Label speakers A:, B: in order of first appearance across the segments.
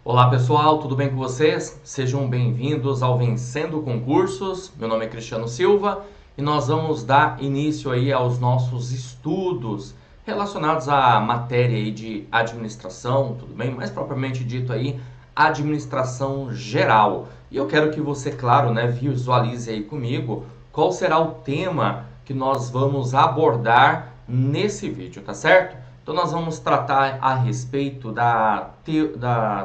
A: Olá pessoal, tudo bem com vocês? Sejam bem-vindos ao Vencendo Concursos. Meu nome é Cristiano Silva e nós vamos dar início aí aos nossos estudos relacionados à matéria aí de administração, tudo bem? Mais propriamente dito aí, administração geral. E eu quero que você, claro, né, visualize aí comigo qual será o tema que nós vamos abordar nesse vídeo, tá certo? Então, nós vamos tratar a respeito da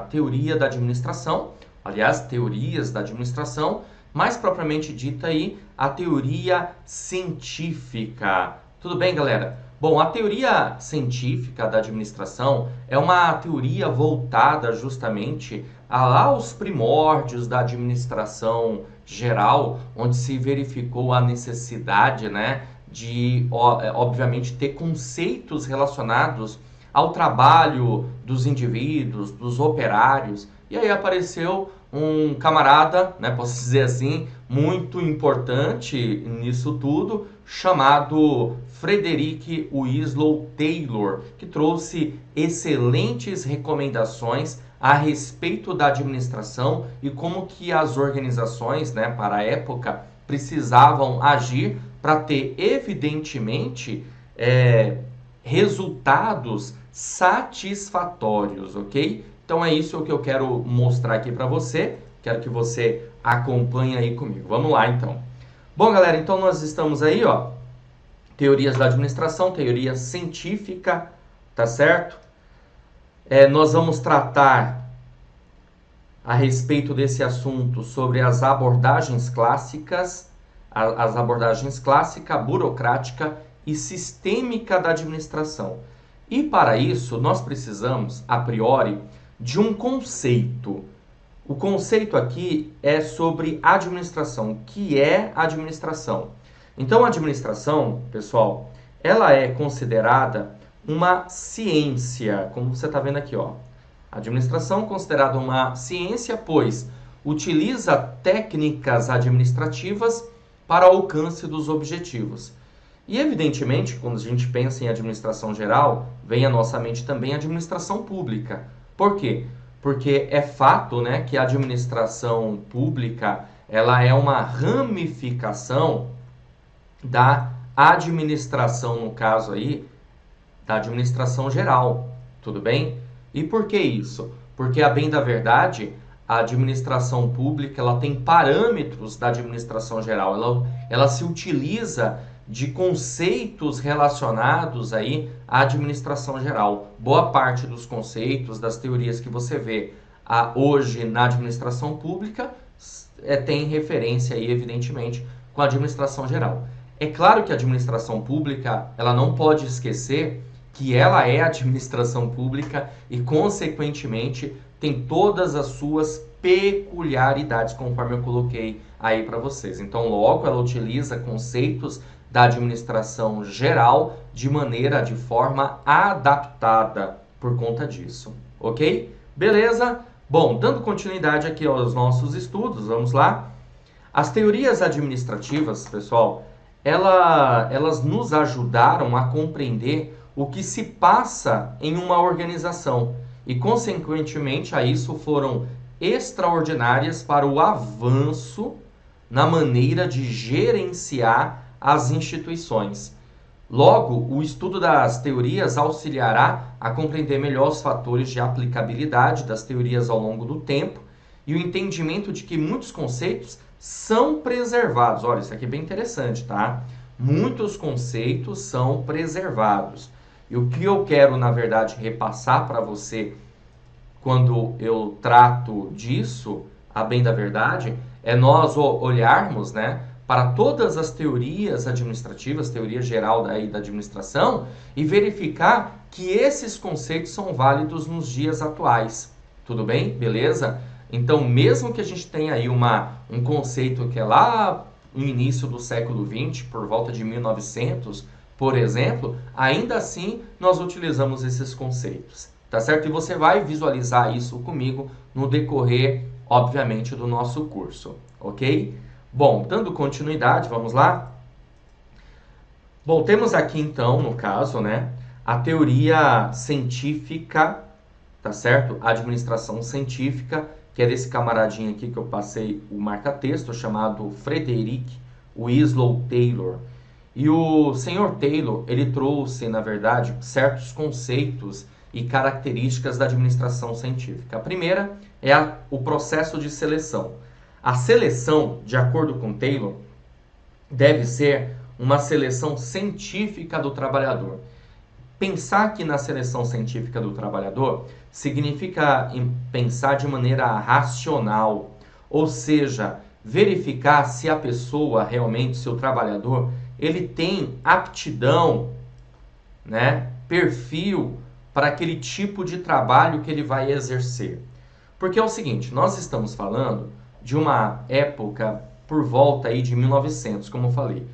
A: teoria da administração, aliás, teorias da administração, mais propriamente dita aí, a teoria científica. Tudo bem, galera? Bom, a teoria científica da administração é uma teoria voltada justamente aos primórdios da administração geral, onde se verificou a necessidade, né, de, obviamente, ter conceitos relacionados ao trabalho dos indivíduos, dos operários. E aí apareceu um camarada, né, posso dizer assim, muito importante nisso tudo, chamado Frederick Winslow Taylor, que trouxe excelentes recomendações a respeito da administração e como que as organizações, né, para a época, precisavam agir para ter, evidentemente, resultados satisfatórios, ok? Então é isso que eu quero mostrar aqui para você. Quero que você acompanhe aí comigo. Vamos lá, então. Bom, galera, então nós estamos aí, ó, teorias da administração, teoria científica, tá certo? Nós vamos tratar a respeito desse assunto sobre as abordagens clássicas, clássica, burocrática e sistêmica da administração. E para isso, nós precisamos, a priori, de um conceito. O conceito aqui é sobre administração. O que é administração? Então, a administração, pessoal, ela é considerada uma ciência, como você está vendo aqui, ó. A administração é considerada uma ciência, pois utiliza técnicas administrativas para alcance dos objetivos. E, evidentemente, quando a gente pensa em administração geral, vem à nossa mente também a administração pública. Por quê? Porque é fato, né, que a administração pública ela é uma ramificação da administração, no caso aí, da administração geral. Tudo bem? E por que isso? Porque, a bem da verdade, a administração pública ela tem parâmetros da administração geral. Ela se utiliza de conceitos relacionados aí à administração geral. Boa parte dos conceitos, das teorias que você vê hoje na administração pública tem referência aí, evidentemente, com a administração geral. É claro que a administração pública ela não pode esquecer que ela é administração pública e, consequentemente, tem todas as suas peculiaridades, conforme eu coloquei aí para vocês. Então, logo, ela utiliza conceitos da administração geral de forma adaptada por conta disso, ok? Beleza? Bom, dando continuidade aqui aos nossos estudos, vamos lá. As teorias administrativas, pessoal, elas nos ajudaram a compreender o que se passa em uma organização e, consequentemente, a isso foram extraordinárias para o avanço na maneira de gerenciar as instituições. Logo, o estudo das teorias auxiliará a compreender melhor os fatores de aplicabilidade das teorias ao longo do tempo e o entendimento de que muitos conceitos são preservados. Olha, isso aqui é bem interessante, tá? Muitos conceitos são preservados. E o que eu quero, na verdade, repassar para você quando eu trato disso, a bem da verdade, é nós olharmos, né, para todas as teorias administrativas, teoria geral da administração, e verificar que esses conceitos são válidos nos dias atuais. Tudo bem? Beleza? Então, mesmo que a gente tenha aí um conceito que é lá no início do século XX, por volta de 1900, por exemplo, ainda assim nós utilizamos esses conceitos, tá certo? E você vai visualizar isso comigo no decorrer, obviamente, do nosso curso, ok? Bom, dando continuidade, vamos lá? Bom, temos aqui então, no caso, né, a teoria científica, tá certo? Administração científica, que é desse camaradinho aqui que eu passei o marca-texto, chamado Frederick Winslow Taylor. E o senhor Taylor, ele trouxe, na verdade, certos conceitos e características da administração científica. A primeira é o processo de seleção. A seleção, de acordo com Taylor, deve ser uma seleção científica do trabalhador. Pensar que na seleção científica do trabalhador significa pensar de maneira racional, ou seja, verificar se a pessoa realmente, se o trabalhador, ele tem aptidão, né, perfil para aquele tipo de trabalho que ele vai exercer. Porque é o seguinte, nós estamos falando de uma época por volta aí de 1900, como eu falei.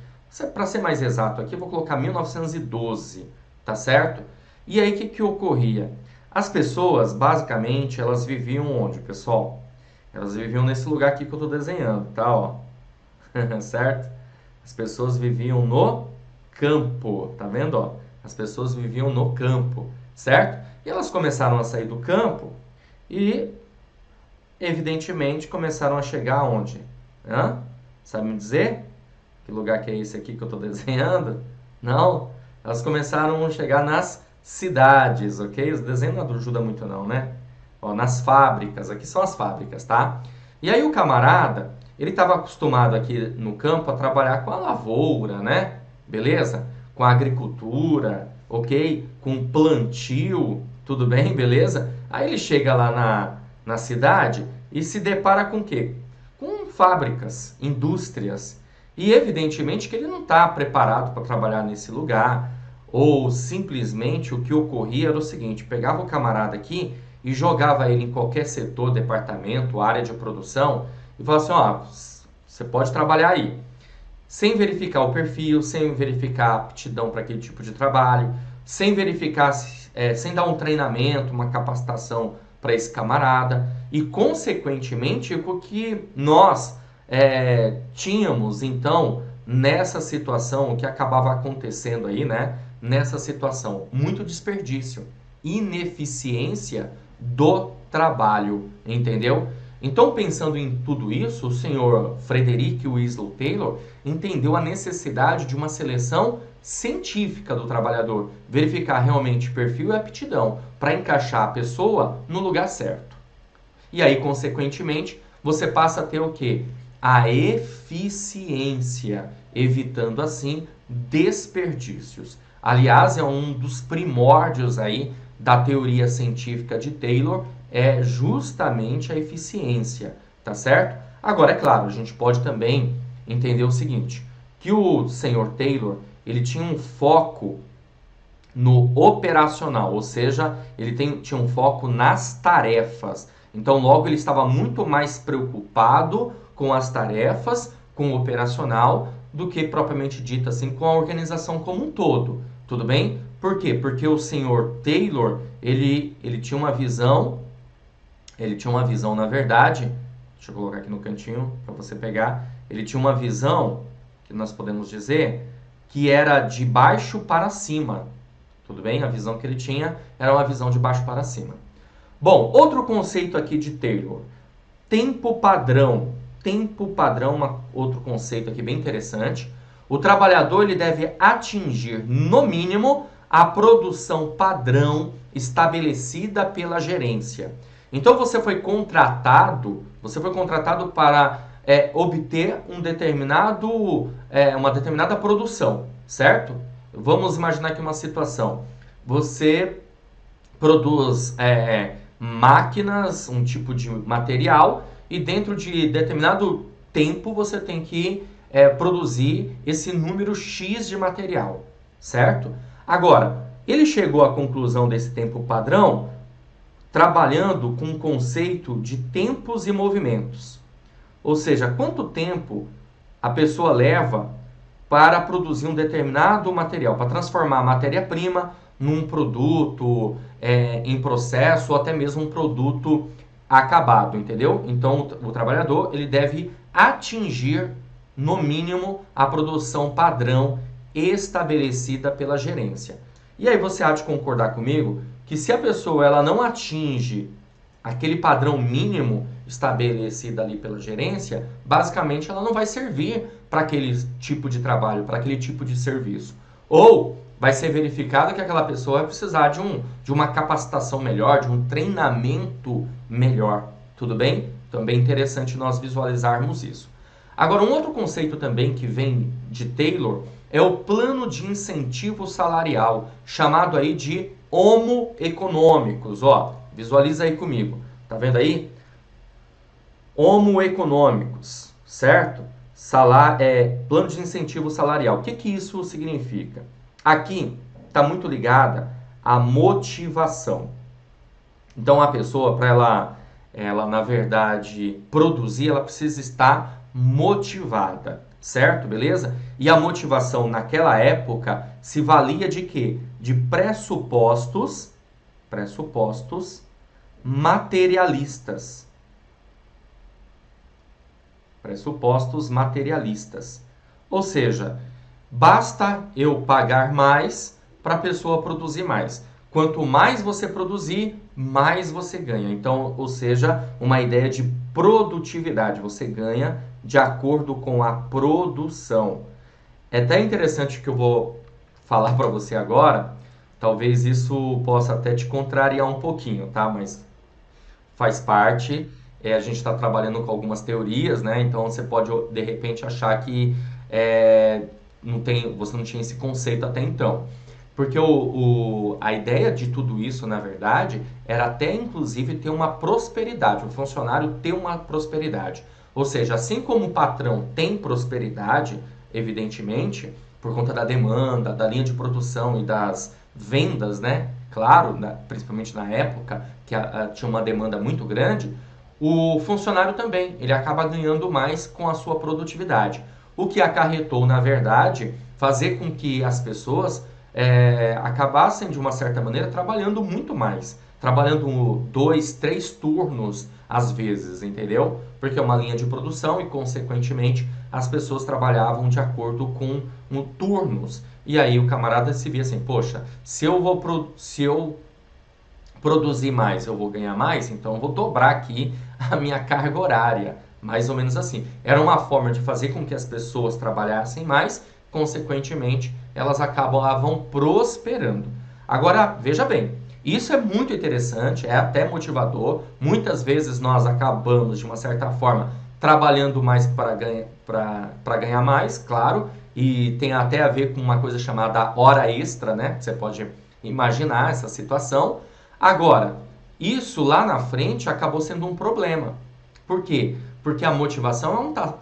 A: Para ser mais exato aqui, eu vou colocar 1912, tá certo? E aí, o que ocorria? As pessoas, basicamente, elas viviam onde, pessoal? Elas viviam nesse lugar aqui que eu estou desenhando, tá? Ó. Certo? As pessoas viviam no campo, tá vendo? Ó? As pessoas viviam no campo, certo? E elas começaram a sair do campo e, evidentemente, começaram a chegar aonde? Hã? Sabe me dizer? Que lugar que é esse aqui que eu estou desenhando? Não. Elas começaram a chegar nas cidades, ok? O desenho não ajuda muito não, né? Ó, nas fábricas, aqui são as fábricas, tá? E aí o camarada, ele estava acostumado aqui no campo a trabalhar com a lavoura, né? Beleza? Com a agricultura, ok? Com plantio, tudo bem? Beleza? Aí ele chega lá na cidade e se depara com o quê? Com fábricas, indústrias. E evidentemente que ele não está preparado para trabalhar nesse lugar. Ou simplesmente o que ocorria era o seguinte, pegava o camarada aqui e jogava ele em qualquer setor, departamento, área de produção e falava assim, ó, você pode trabalhar aí. Sem verificar o perfil, sem verificar a aptidão para aquele tipo de trabalho, sem verificar, sem dar um treinamento, uma capacitação para esse camarada. E consequentemente o que nós tínhamos então nessa situação, o que acabava acontecendo aí, né? Nessa situação, muito desperdício, ineficiência do trabalho, entendeu? Então, pensando em tudo isso, o senhor Frederick Winslow Taylor entendeu a necessidade de uma seleção científica do trabalhador, verificar realmente perfil e aptidão para encaixar a pessoa no lugar certo. E aí, consequentemente, você passa a ter o quê? A eficiência, evitando assim desperdícios. Aliás, é um dos primórdios aí da teoria científica de Taylor, é justamente a eficiência, tá certo? Agora, é claro, a gente pode também entender o seguinte, que o senhor Taylor, ele tinha um foco no operacional, ou seja, ele tinha um foco nas tarefas. Então, logo, ele estava muito mais preocupado com as tarefas, com o operacional, do que propriamente dito assim, com a organização como um todo. Tudo bem? Por quê? Porque o senhor Taylor, ele tinha uma visão, na verdade, deixa eu colocar aqui no cantinho para você pegar, ele tinha uma visão, que nós podemos dizer, que era de baixo para cima. Tudo bem? A visão que ele tinha era uma visão de baixo para cima. Bom, outro conceito aqui de Taylor, tempo padrão. Tempo padrão, outro conceito aqui bem interessante. O trabalhador ele deve atingir, no mínimo, a produção padrão estabelecida pela gerência. Então você foi contratado para obter uma determinada produção, certo? Vamos imaginar aqui uma situação. Você produz máquinas, um tipo de material, e dentro de determinado tempo você tem que produzir esse número X de material, certo? Agora, ele chegou à conclusão desse tempo padrão trabalhando com o conceito de tempos e movimentos. Ou seja, quanto tempo a pessoa leva para produzir um determinado material, para transformar a matéria-prima num produto em processo ou até mesmo um produto acabado, entendeu? Então, o trabalhador ele deve atingir, no mínimo, a produção padrão estabelecida pela gerência. E aí você há de concordar comigo que se a pessoa ela não atinge aquele padrão mínimo estabelecido ali pela gerência, basicamente ela não vai servir para aquele tipo de trabalho, para aquele tipo de serviço. Ou vai ser verificado que aquela pessoa vai precisar de uma capacitação melhor, de um treinamento melhor. Tudo bem? Também é interessante nós visualizarmos isso. Agora, um outro conceito também que vem de Taylor é o plano de incentivo salarial, chamado aí de homo econômicos. Ó, visualiza aí comigo. Tá vendo aí? Homo econômicos, certo? Plano de incentivo salarial. O que isso significa? Aqui está muito ligada à motivação. Então, a pessoa, para ela, na verdade, produzir, ela precisa estar motivada, certo? Beleza? E a motivação naquela época se valia de quê? De pressupostos materialistas. Pressupostos materialistas. Ou seja, basta eu pagar mais para a pessoa produzir mais. Quanto mais você produzir, mais você ganha. Então, ou seja, uma ideia de produtividade. Você ganha de acordo com a produção. É até interessante que eu vou falar para você agora. Talvez isso possa até te contrariar um pouquinho, tá? Mas faz parte. A gente está trabalhando com algumas teorias, né? Então você pode de repente achar que você não tinha esse conceito até então. Porque a ideia de tudo isso, na verdade, era até inclusive ter uma prosperidade, o funcionário ter uma prosperidade. Ou seja, assim como o patrão tem prosperidade, evidentemente, por conta da demanda, da linha de produção e das vendas, né? Claro, principalmente na época, que tinha uma demanda muito grande, o funcionário também, ele acaba ganhando mais com a sua produtividade. O que acarretou, na verdade, fazer com que as pessoas acabassem, de uma certa maneira, trabalhando muito mais. Trabalhando 2, 3 turnos às vezes, entendeu? Porque é uma linha de produção e, consequentemente, as pessoas trabalhavam de acordo com turnos. E aí o camarada se via assim, poxa, se eu produzir mais, eu vou ganhar mais, então eu vou dobrar aqui a minha carga horária. Mais ou menos assim. Era uma forma de fazer com que as pessoas trabalhassem mais, consequentemente, elas acabavam prosperando. Agora, veja bem, isso é muito interessante, é até motivador. Muitas vezes nós acabamos, de uma certa forma, trabalhando mais para ganhar mais, claro, e tem até a ver com uma coisa chamada hora extra, né? Você pode imaginar essa situação. Agora, isso lá na frente acabou sendo um problema. Por quê? Porque a motivação ela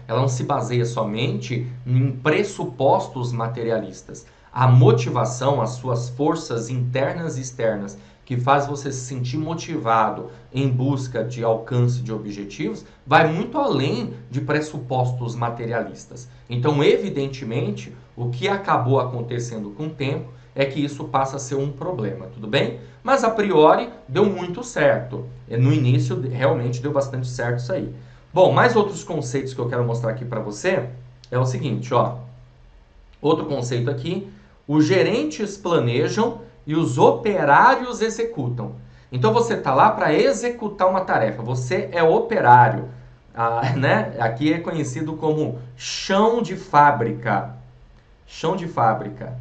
A: não se baseia somente em pressupostos materialistas. A motivação, as suas forças internas e externas, que faz você se sentir motivado em busca de alcance de objetivos, vai muito além de pressupostos materialistas. Então, evidentemente, o que acabou acontecendo com o tempo é que isso passa a ser um problema, tudo bem? Mas a priori deu muito certo. No início realmente deu bastante certo isso aí. Bom, mais outros conceitos que eu quero mostrar aqui para você é o seguinte, ó. Outro conceito aqui, os gerentes planejam e os operários executam. Então você está lá para executar uma tarefa, você é operário, né? Aqui é conhecido como chão de fábrica. Chão de fábrica.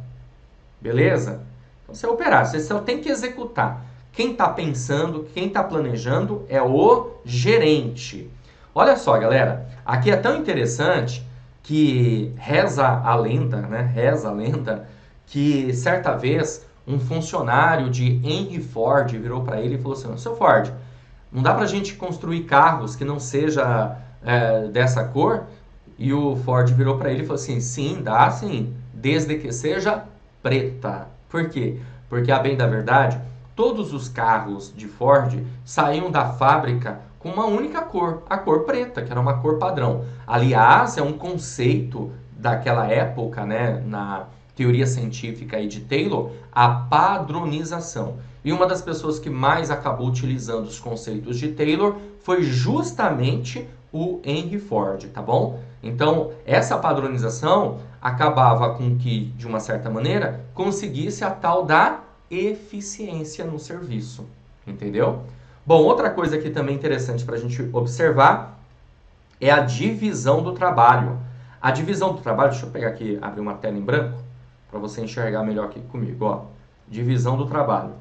A: Beleza? Então você é operário, você só tem que executar. Quem está pensando, quem está planejando é o gerente. Olha só, galera, aqui é tão interessante que reza a lenda, né? Reza a lenda que certa vez um funcionário de Henry Ford virou para ele e falou assim: seu Ford, não dá para a gente construir carros que não seja dessa cor? E o Ford virou para ele e falou assim: sim, dá sim, desde que seja preta. Por quê? Porque, a bem da verdade, todos os carros de Ford saíam da fábrica com uma única cor, a cor preta, que era uma cor padrão. Aliás, é um conceito daquela época, né, na teoria científica aí de Taylor, a padronização. E uma das pessoas que mais acabou utilizando os conceitos de Taylor foi justamente o Henry Ford, tá bom? Então, essa padronização acabava com que, de uma certa maneira, conseguisse a tal da eficiência no serviço, entendeu? Bom, outra coisa aqui também interessante para a gente observar é a divisão do trabalho. A divisão do trabalho, deixa eu pegar aqui, abrir uma tela em branco, para você enxergar melhor aqui comigo, ó. Divisão do trabalho.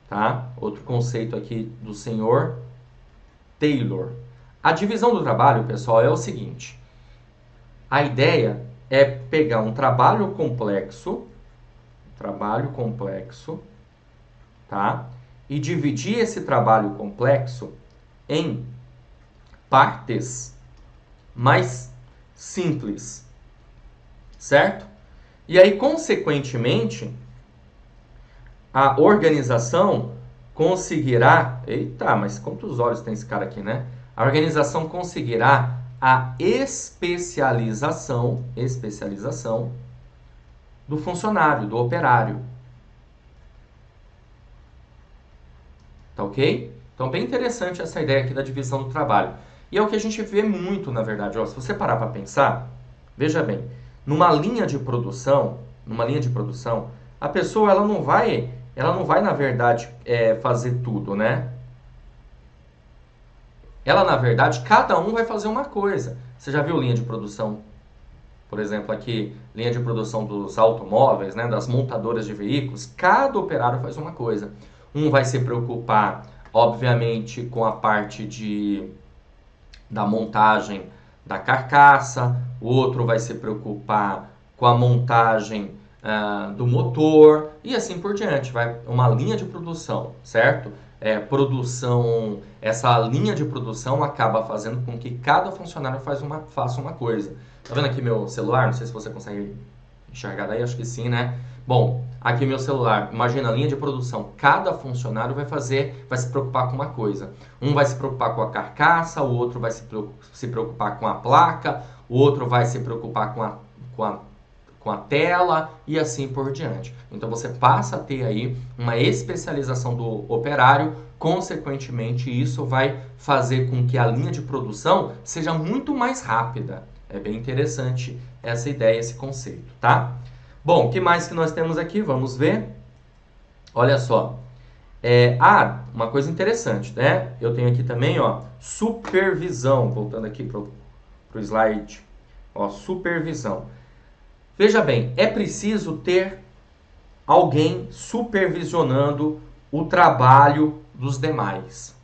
A: Tá? Outro conceito aqui do senhor Taylor. A divisão do trabalho, pessoal, é o seguinte. A ideia é pegar um trabalho complexo, tá? E dividir esse trabalho complexo em partes mais simples, certo? E aí, consequentemente, a organização conseguirá... Eita, mas quantos olhos tem esse cara aqui, né? A organização conseguirá a especialização do funcionário, do operário. Tá ok? Então, bem interessante essa ideia aqui da divisão do trabalho. E é o que a gente vê muito, na verdade. Ó, se você parar para pensar, veja bem, numa linha de produção, a pessoa ela não vai, na verdade, fazer tudo, né? Ela, na verdade, cada um vai fazer uma coisa. Você já viu linha de produção? Por exemplo, aqui, linha de produção dos automóveis, né, das montadoras de veículos. Cada operário faz uma coisa. Um vai se preocupar, obviamente, com a parte da montagem da carcaça. O outro vai se preocupar com a montagem do motor. E assim por diante. Vai uma linha de produção, certo? Essa linha de produção acaba fazendo com que cada funcionário faça uma coisa. Tá vendo aqui meu celular? Não sei se você consegue enxergar daí, acho que sim, né? Bom, aqui meu celular, imagina a linha de produção. Cada funcionário vai se preocupar com uma coisa. Um vai se preocupar com a carcaça, o outro vai se preocupar com a placa, o outro vai se preocupar com a tela e assim por diante. Então você passa a ter aí uma especialização do operário, consequentemente isso vai fazer com que a linha de produção seja muito mais rápida. É bem interessante essa ideia, esse conceito, tá? Bom, o que mais que nós temos aqui? Vamos ver. Olha só. Uma coisa interessante, né? Eu tenho aqui também, ó, supervisão. Voltando aqui pro slide. Ó, supervisão. Veja bem, é preciso ter alguém supervisionando o trabalho dos demais.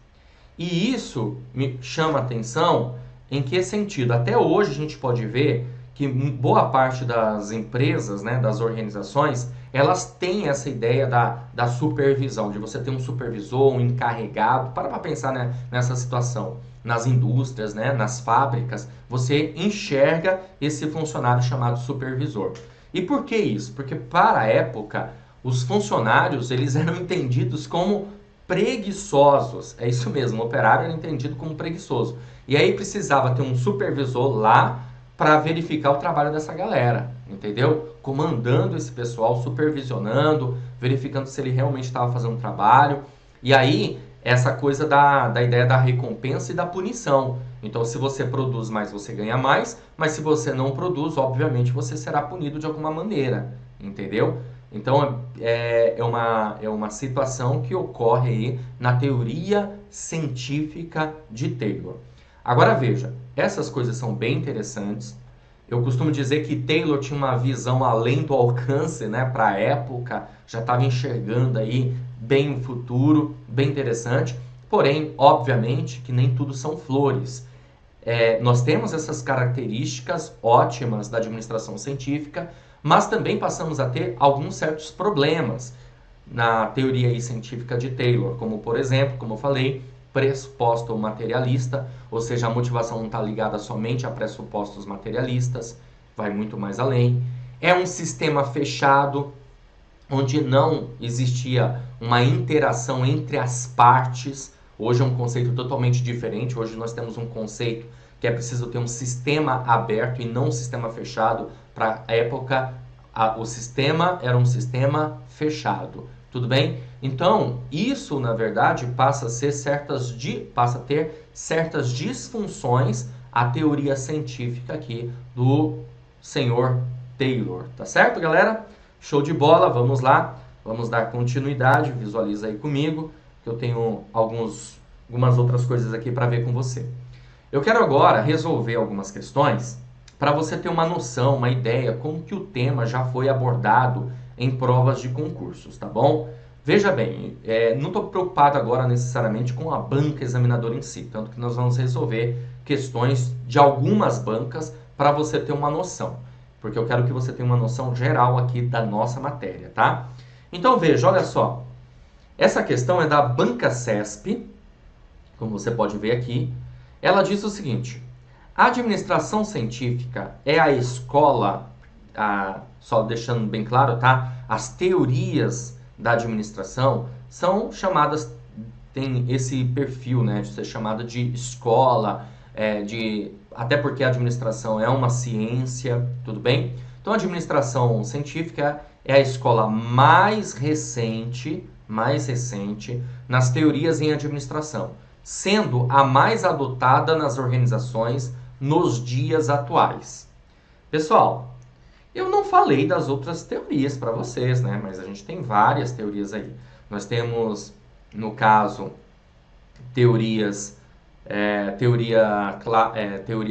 A: E isso me chama a atenção em que sentido? Até hoje a gente pode ver que boa parte das empresas, né, das organizações, elas têm essa ideia da supervisão, de você ter um supervisor, um encarregado. Para pensar, né, nessa situação. Nas indústrias, né, nas fábricas, você enxerga esse funcionário chamado supervisor. E por que isso? Porque para a época, os funcionários eles eram entendidos como preguiçosos. É isso mesmo, o operário era entendido como preguiçoso. E aí precisava ter um supervisor lá para verificar o trabalho dessa galera, entendeu? Comandando esse pessoal, supervisionando, verificando se ele realmente estava fazendo o trabalho. E aí, essa coisa da ideia da recompensa e da punição. Então, se você produz mais, você ganha mais, mas se você não produz, obviamente, você será punido de alguma maneira, entendeu? Então, é uma situação que ocorre aí na teoria científica de Taylor. Agora veja, essas coisas são bem interessantes. Eu costumo dizer que Taylor tinha uma visão além do alcance, né, para a época, já estava enxergando aí bem o futuro, bem interessante. Porém, obviamente, que nem tudo são flores. Nós temos essas características ótimas da administração científica, mas também passamos a ter alguns certos problemas na teoria aí científica de Taylor, como por exemplo, como eu falei, pressuposto materialista, ou seja, a motivação não está ligada somente a pressupostos materialistas, vai muito mais além. É um sistema fechado, onde não existia uma interação entre as partes. Hoje é um conceito totalmente diferente. Hoje nós temos um conceito que é preciso ter um sistema aberto e não um sistema fechado. Para a época, o sistema era um sistema fechado. Tudo bem? Então, isso, na verdade, passa a ter certas disfunções a teoria científica aqui do senhor Taylor. Tá certo, galera? Show de bola, vamos lá. Vamos dar continuidade, visualiza aí comigo, que eu tenho algumas outras coisas aqui para ver com você. Eu quero agora resolver algumas questões para você ter uma noção, uma ideia, como que o tema já foi abordado em provas de concursos, tá bom? Veja bem, não estou preocupado agora necessariamente com a banca examinadora em si, tanto que nós vamos resolver questões de algumas bancas para você ter uma noção, porque eu quero que você tenha uma noção geral aqui da nossa matéria, tá? Então veja, olha só, essa questão é da Banca CESP, como você pode ver aqui. Ela diz o seguinte: a administração científica é a escola, só deixando bem claro, tá? As teorias da administração são chamadas, tem esse perfil, né, de ser chamada de escola, até porque a administração é uma ciência, tudo bem? Então, a administração científica é a escola mais recente nas teorias em administração, sendo a mais adotada nas organizações nos dias atuais. Pessoal, eu não falei das outras teorias para vocês, né? Mas a gente tem várias teorias aí. Nós temos, no caso, teoria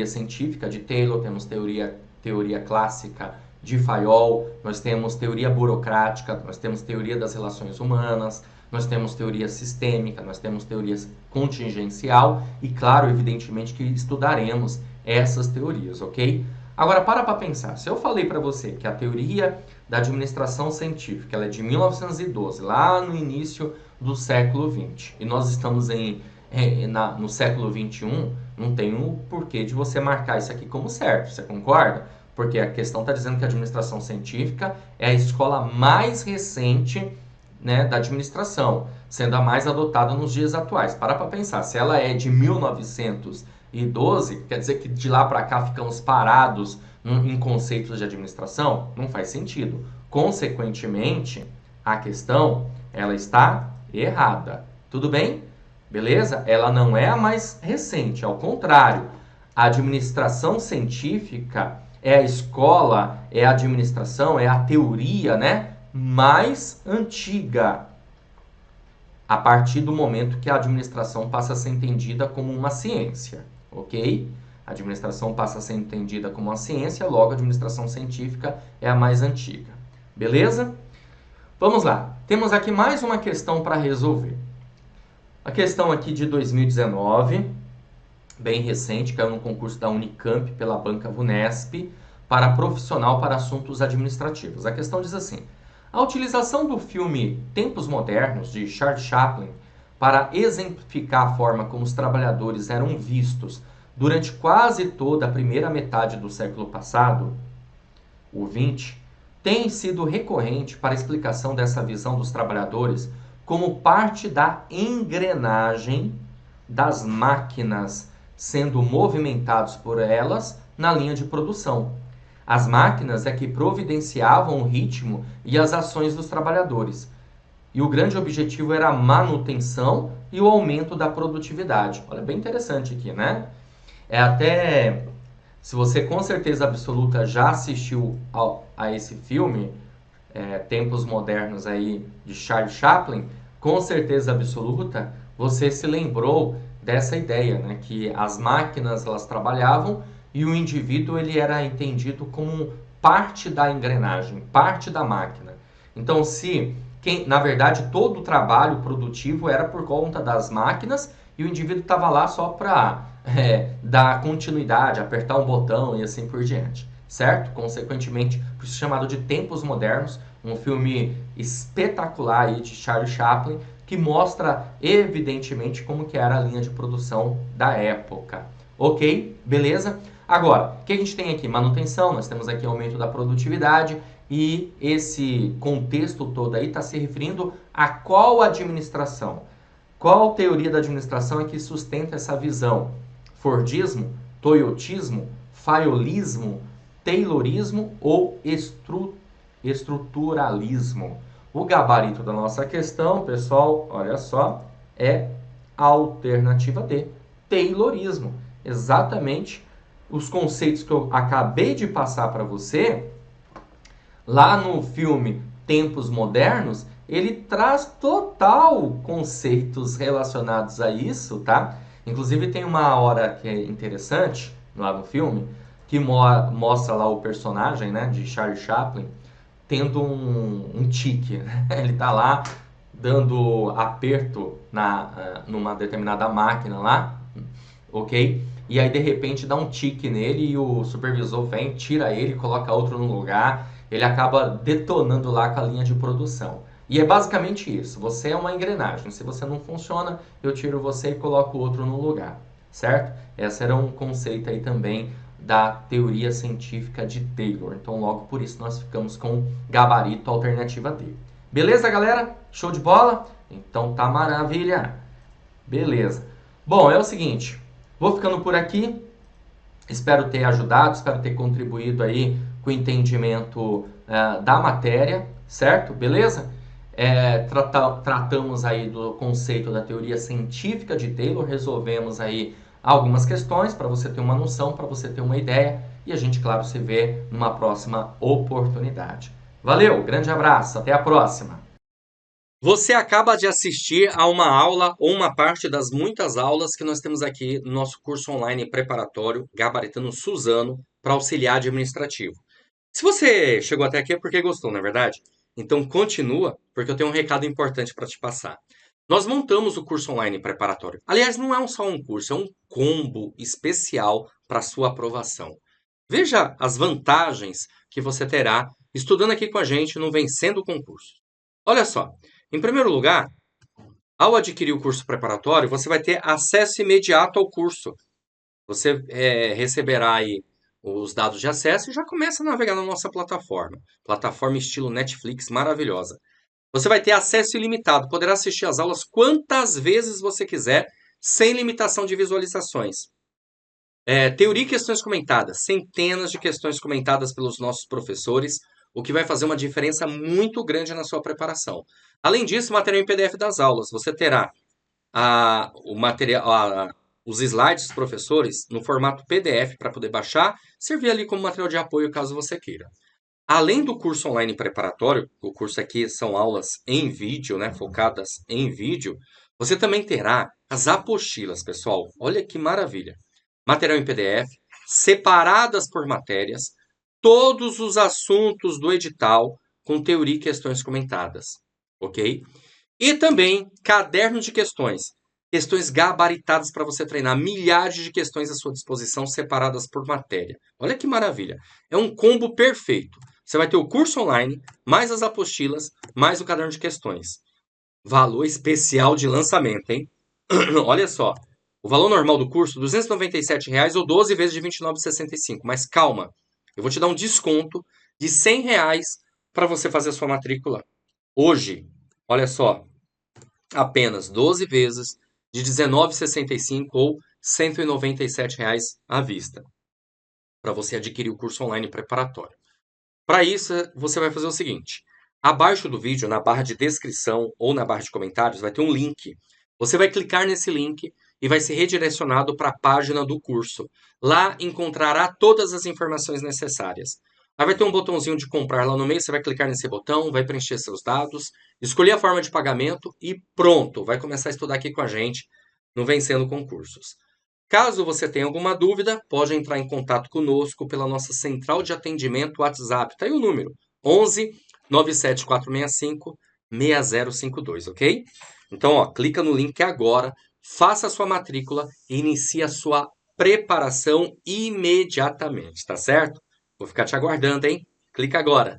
A: científica de Taylor, temos teoria clássica de Fayol, nós temos teoria burocrática, nós temos teoria das relações humanas, nós temos teoria sistêmica, nós temos teoria contingencial e, claro, evidentemente que estudaremos essas teorias, ok? Agora, para pensar. Se eu falei para você que a teoria da administração científica ela é de 1912, lá no início do século XX, e nós estamos no século XXI, não tem o porquê de você marcar isso aqui como certo, você concorda? Porque a questão está dizendo que a administração científica é a escola mais recente, né, da administração, sendo a mais adotada nos dias atuais. Para pensar, se ela é de 1912, quer dizer que de lá para cá ficamos parados em conceitos de administração? Não faz sentido. Consequentemente, a questão ela está errada. Tudo bem? Beleza? Ela não é a mais recente, ao contrário. A administração científica é a escola, é a administração, é a teoria, né, mais antiga, a partir do momento que a administração passa a ser entendida como uma ciência, ok? A administração passa a ser entendida como uma ciência, logo a administração científica é a mais antiga. Beleza? Vamos lá. Temos aqui mais uma questão para resolver. A questão aqui de 2019, bem recente, caiu no concurso da Unicamp pela banca VUNESP, para profissional para assuntos administrativos. A questão diz assim: a utilização do filme Tempos Modernos, de Charles Chaplin, para exemplificar a forma como os trabalhadores eram vistos durante quase toda a primeira metade do século passado, o XX, tem sido recorrente para a explicação dessa visão dos trabalhadores como parte da engrenagem das máquinas sendo movimentados por elas na linha de produção. As máquinas é que providenciavam o ritmo e as ações dos trabalhadores. E o grande objetivo era a manutenção e o aumento da produtividade. Olha, bem interessante aqui, né? Se você com certeza absoluta já assistiu a esse filme, Tempos Modernos aí, de Charles Chaplin, com certeza absoluta, você se lembrou dessa ideia, né? Que as máquinas elas trabalhavam e o indivíduo ele era entendido como parte da engrenagem, parte da máquina. Então, na verdade, todo o trabalho produtivo era por conta das máquinas e o indivíduo estava lá só para dar continuidade, apertar um botão e assim por diante, certo? Consequentemente, por isso chamado de Tempos Modernos, um filme espetacular aí de Charles Chaplin, que mostra evidentemente como que era a linha de produção da época. Ok? Beleza? Agora, o que a gente tem aqui? Manutenção, nós temos aqui aumento da produtividade e esse contexto todo aí está se referindo a qual administração? Qual teoria da administração é que sustenta essa visão? Fordismo, toyotismo, fayolismo, taylorismo ou estruturalismo? O gabarito da nossa questão, pessoal, olha só, é a alternativa D, taylorismo. Exatamente os conceitos que eu acabei de passar para você, lá no filme Tempos Modernos, ele traz total conceitos relacionados a isso, tá? Inclusive tem uma hora que é interessante lá no filme, que mostra lá o personagem, né, de Charlie Chaplin, tendo um tique, né? Ele tá lá dando aperto numa determinada máquina lá, ok? E aí de repente dá um tique nele e o supervisor vem, tira ele, coloca outro no lugar, ele acaba detonando lá com a linha de produção. E é basicamente isso, você é uma engrenagem, se você não funciona, eu tiro você e coloco outro no lugar, certo? Esse era um conceito aí também da teoria científica de Taylor. Então, logo por isso, nós ficamos com gabarito alternativa D. Beleza, galera? Show de bola? Então tá maravilha. Beleza. Bom, é o seguinte, vou ficando por aqui. Espero ter ajudado, espero ter contribuído aí com o entendimento da matéria, certo? Beleza? Tratamos aí do conceito da teoria científica de Taylor, resolvemos aí algumas questões para você ter uma noção, para você ter uma ideia e a gente, claro, se vê numa próxima oportunidade. Valeu, grande abraço, até a próxima! Você acaba de assistir a uma aula ou uma parte das muitas aulas que nós temos aqui no nosso curso online preparatório Gabaritano Suzano para auxiliar administrativo. Se você chegou até aqui é porque gostou, não é verdade? Então continua, porque eu tenho um recado importante para te passar. Nós montamos o curso online preparatório. Aliás, não é só um curso, é um combo especial para sua aprovação. Veja as vantagens que você terá estudando aqui com a gente no Vencendo o Concurso. Olha só, em primeiro lugar, ao adquirir o curso preparatório, você vai ter acesso imediato ao curso. Você receberá aí os dados de acesso e já começa a navegar na nossa plataforma. Plataforma estilo Netflix, maravilhosa. Você vai ter acesso ilimitado, poderá assistir às aulas quantas vezes você quiser, sem limitação de visualizações. Teoria e questões comentadas, centenas de questões comentadas pelos nossos professores, o que vai fazer uma diferença muito grande na sua preparação. Além disso, material em PDF das aulas. Você terá o material, os slides dos professores no formato PDF para poder baixar, servir ali como material de apoio caso você queira. Além do curso online preparatório, o curso aqui são aulas em vídeo, né, focadas em vídeo, você também terá as apostilas, pessoal. Olha que maravilha. Material em PDF, separadas por matérias, todos os assuntos do edital com teoria e questões comentadas, ok? E também cadernos de questões, questões gabaritadas para você treinar, milhares de questões à sua disposição, separadas por matéria. Olha que maravilha! É um combo perfeito. Você vai ter o curso online, mais as apostilas, mais o caderno de questões. Valor especial de lançamento, hein? Olha só, o valor normal do curso, R$ 297,00 ou 12 vezes de R$ 29,65. Mas calma, eu vou te dar um desconto de R$ 100,00 para você fazer a sua matrícula hoje. Olha só, apenas 12 vezes de R$ 19,65 ou R$ 197,00 à vista, para você adquirir o curso online preparatório. Para isso, você vai fazer o seguinte: abaixo do vídeo, na barra de descrição ou na barra de comentários, vai ter um link. Você vai clicar nesse link e vai ser redirecionado para a página do curso. Lá encontrará todas as informações necessárias. Aí vai ter um botãozinho de comprar lá no meio, você vai clicar nesse botão, vai preencher seus dados, escolher a forma de pagamento e pronto, vai começar a estudar aqui com a gente no Vencendo Concursos. Caso você tenha alguma dúvida, pode entrar em contato conosco pela nossa central de atendimento WhatsApp. Está aí o número: 11 97465 6052, ok? Então, ó, clica no link agora, faça a sua matrícula e inicie a sua preparação imediatamente, tá certo? Vou ficar te aguardando, hein? Clica agora.